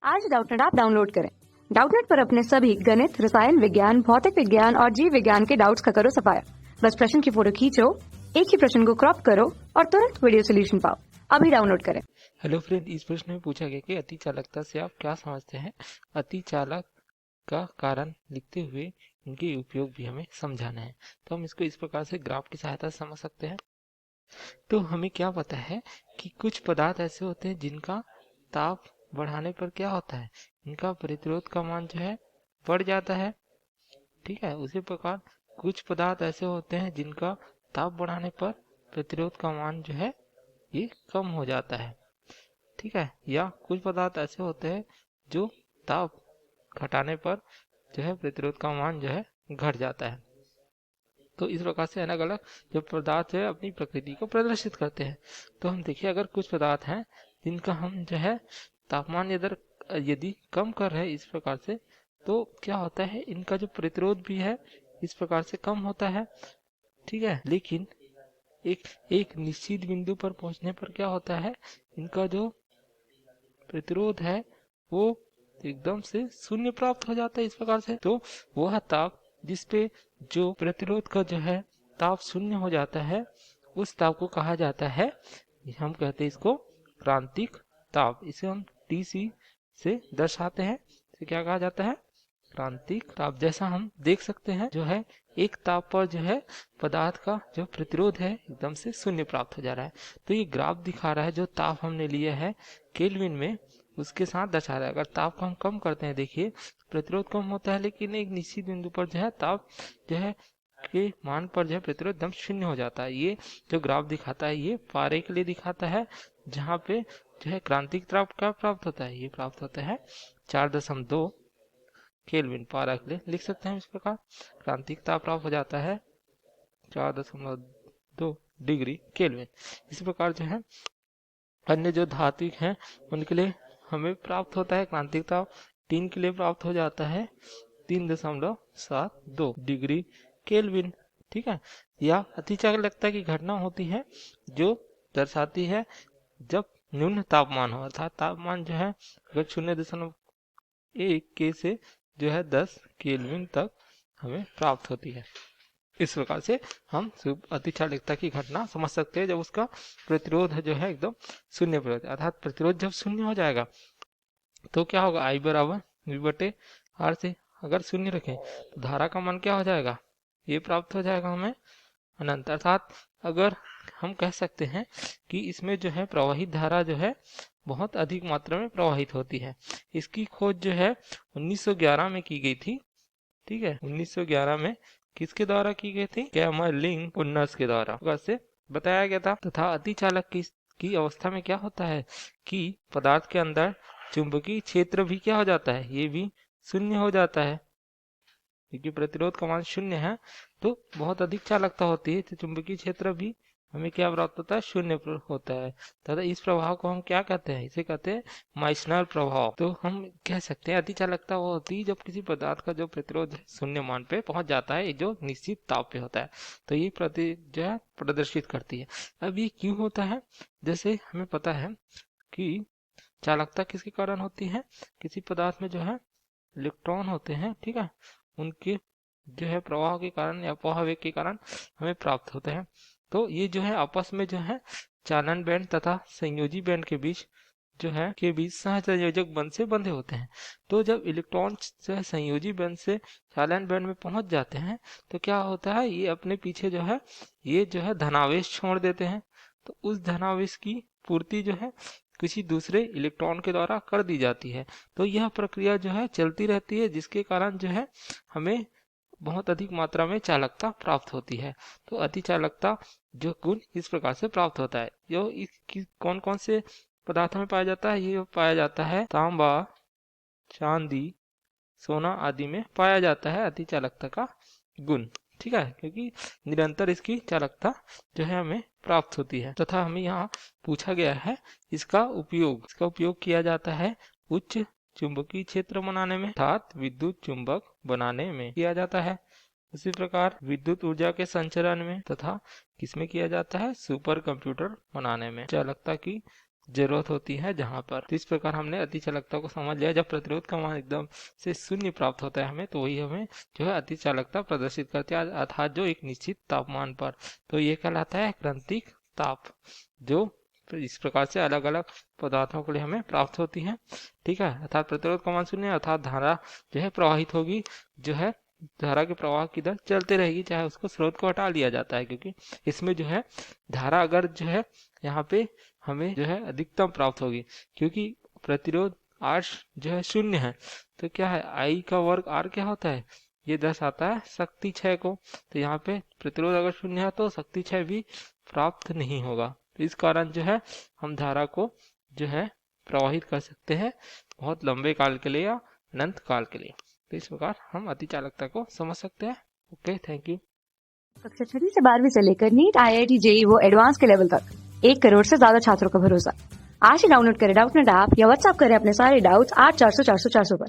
आज Doubtnut app download करें। Doubtnut पर अपने सभी गणित, रसायन विज्ञान, भौतिक विज्ञान और जीव विज्ञान के डाउट्स का करो सफाया। बस प्रश्न की फोटो खींचो, एक ही प्रश्न को क्रॉप करो और तुरंत वीडियो सोल्यूशन पाओ। अभी डाउनलोड करें। हेलो फ्रेंड, इस प्रश्न में पूछा गया कि अति चालकता से आप क्या समझते हैं। अति चालक का कारण लिखते हुए इनके उपयोग भी हमें समझाना है। तो हम इसको इस प्रकार से ग्राफ की सहायता से समझ सकते हैं। तो हमें क्या पता है कि कुछ पदार्थ ऐसे होते हैं जिनका ताप बढ़ाने पर क्या होता है, इनका प्रतिरोध का मान जो है बढ़ जाता है। ठीक है, उसी प्रकार कुछ पदार्थ ऐसे होते हैं जिनका ताप बढ़ाने पर प्रतिरोध का मान जो है ये कम हो जाता है। ठीक है, या कुछ पदार्थ ऐसे होते हैं जो ताप घटाने पर जो है प्रतिरोध का मान जो है घट जाता है। तो इस प्रकार से अलग अलग जो पदार्थ है अपनी प्रकृति को प्रदर्शित करते हैं। तो हम देखिए, अगर कुछ पदार्थ हैं जिनका हम जो है तापमान यदि कम कर रहे हैं इस प्रकार से, तो क्या होता है, इनका जो प्रतिरोध भी है इस प्रकार से कम होता है। ठीक है, लेकिन एक एक निश्चित बिंदु पर पहुंचने पर क्या होता है, इनका जो प्रतिरोध है वो एकदम से शून्य प्राप्त हो जाता है इस प्रकार से। तो वह ताप जिस पे जो प्रतिरोध का जो है ताप शून्य हो जाता है, उस ताप को कहा जाता है, हम कहते हैं इसको क्रांतिक ताप। इसे हम टीसी से दर्शाते हैं। इसे क्या कहा जाता है, क्रांतिक ताप। जैसा हम देख सकते हैं जो है एक ताप पर जो है पदार्थ का जो प्रतिरोध है एकदम से शून्य प्राप्त हो जा रहा है। तो ये ग्राफ दिखा रहा है जो ताप हमने लिया है केल्विन में, उसके साथ दर्शा रहा है। अगर ताप को हम कम करते हैं, देखिए प्रतिरोध कम होता है, लेकिन एक निश्चित बिंदु पर जो है ताप जो है के मान पर जो है प्रतिरोध एकदम शून्य हो जाता है। ये जो ग्राफ दिखाता है ये पारे के लिए दिखाता है, जहाँ पे जो है क्रांतिक ताप क्या प्राप्त होता है, ये प्राप्त होता है 4.2 केल्विन। पारा के लिए लिख सकते हैं इस प्रकार, क्रांतिक ताप प्राप्त हो जाता है 4.2 डिग्री केल्विन। इस प्रकार जो है अन्य जो धात्विक हैं उनके लिए हमें प्राप्त होता है क्रांतिक ताप, टीन के लिए प्राप्त हो जाता है 3.72 डिग्री केल्विन। ठीक है, या अतिचालकता की घटना होती है जो दर्शाती है जब न्यून तापमान हो, अर्थात तापमान जो है अगर 0.1 के से जो है 10 केल्विन तक हमें प्राप्त होती है। इस प्रकार से हम अतिचालकता की घटना समझ सकते हैं जब उसका प्रतिरोध जो है एकदम शून्य पर, अर्थात प्रतिरोध जब शून्य हो जाएगा तो क्या होगा, I बराबर V/R से अगर शून्य रखें तो धारा का मान क्या हो जाएगा, ये प्राप्त हो जाएगा हमें अनंत। अर्थात अगर हम कह सकते हैं कि इसमें जो है प्रवाहित धारा जो है बहुत अधिक मात्रा में प्रवाहित होती है। इसकी खोज जो है 1911 में की गई थी। ठीक है, 1911 में किसके द्वारा की गई थी, कैमरलिंग उन्नस के द्वारा से बताया गया था। तथा अतिचालक की अवस्था में क्या होता है कि पदार्थ के अंदर चुंबकीय क्षेत्र भी क्या हो जाता है, ये भी शून्य हो जाता है, क्योंकि प्रतिरोध का मान शून्य है तो बहुत अधिक चालकता होती है, तो चुंबकीय क्षेत्र भी हमें क्या प्राप्त होता है, शून्य होता है। तथा इस प्रभाव को हम क्या कहते हैं, इसे कहते हैं माइसनर प्रभाव। तो हम कह सकते हैं अति चालकता वो होती है जब किसी पदार्थ का जो प्रतिरोध शून्य मान पे पहुंच जाता है, जो निश्चित ताप पे होता है, तो ये जो है प्रदर्शित करती है। अब ये क्यों होता है, जैसे हमें पता है कि चालकता किसके कारण होती है, किसी पदार्थ में जो है इलेक्ट्रॉन होते हैं, ठीक है, उनके जो है प्रवाह के कारण या प्रवाह के कारण हमें प्राप्त होते हैं। तो ये जो है आपस में जो है चालन बैंड तथा संयोजी बैंड के बीच सहसंयोजक बंध से बंधे होते हैं। तो जब इलेक्ट्रॉन जो है संयोजी बैंड से चालन बैंड में पहुंच जाते हैं तो क्या होता है, ये अपने पीछे जो है ये जो है धनावेश छोड़ देते हैं। तो उस धनावेश की पूर्ति जो है किसी दूसरे इलेक्ट्रॉन के द्वारा कर दी जाती है। तो यह प्रक्रिया जो है चलती रहती है, जिसके कारण जो है हमें बहुत अधिक मात्रा में चालकता प्राप्त होती है। तो अति चालकता जो गुण इस प्रकार से प्राप्त होता है। जो कौन कौन से पदार्थों में पाया जाता है, ये पाया जाता है तांबा, चांदी, सोना आदि में पाया जाता है अति चालकता का गुण। ठीक है, क्योंकि निरंतर इसकी चालकता जो है हमें प्राप्त होती है। तथा हमें यहाँ पूछा गया है इसका उपयोग किया जाता है उच्च चुंबकीय क्षेत्र बनाने में, अर्थात विद्युत चुंबक बनाने में किया जाता है। उसी प्रकार विद्युत ऊर्जा के संचरण में तथा किसमें किया जाता है, सुपर कंप्यूटर बनाने में चालकता की जरूरत होती है जहां पर। तो इस प्रकार हमने अति चालकता को समझ लिया। जब प्रतिरोध का मान एकदम से शून्य प्राप्त होता है हमें, तो वही हमें जो है अति चालकता प्रदर्शित करती है, अर्थात जो एक निश्चित तापमान पर। तो ये कहलाता है क्रांतिक ताप, जो इस प्रकार से अलग अलग पदार्थों के लिए हमें प्राप्त होती है। ठीक है, अर्थात प्रतिरोध का मान शून्य, अर्थात धारा जो है प्रवाहित होगी, जो है धारा के प्रवाह की दर चलते रहेगी, चाहे उसको स्रोत को हटा लिया जाता है, क्योंकि इसमें जो है धारा अगर जो है यहाँ पे हमें जो है अधिकतम प्राप्त होगी, क्योंकि प्रतिरोध R जो है शून्य है। तो क्या है, I का वर्ग R क्या होता है, ये दर्शाता है शक्ति क्षय को। तो यहाँ पे प्रतिरोध अगर शून्य है तो शक्ति क्षय भी प्राप्त नहीं होगा। तो इस कारण जो है हम धारा को जो है प्रवाहित कर सकते हैं बहुत लंबे काल के लिए या अनंत काल के लिए। तो इस प्रकार हम अति चालकता को समझ सकते हैं। Okay, thank you. कक्षा 6 से 12वीं से लेकर नीट, IIT, JEE वो एडवांस के लेवल तक 1 करोड़ से ज्यादा छात्रों का भरोसा। आज ही डाउनलोड करें डाउटनेट ऐप या व्हाट्सएप करें अपने सारे डाउट्स 8400 400 400 पर।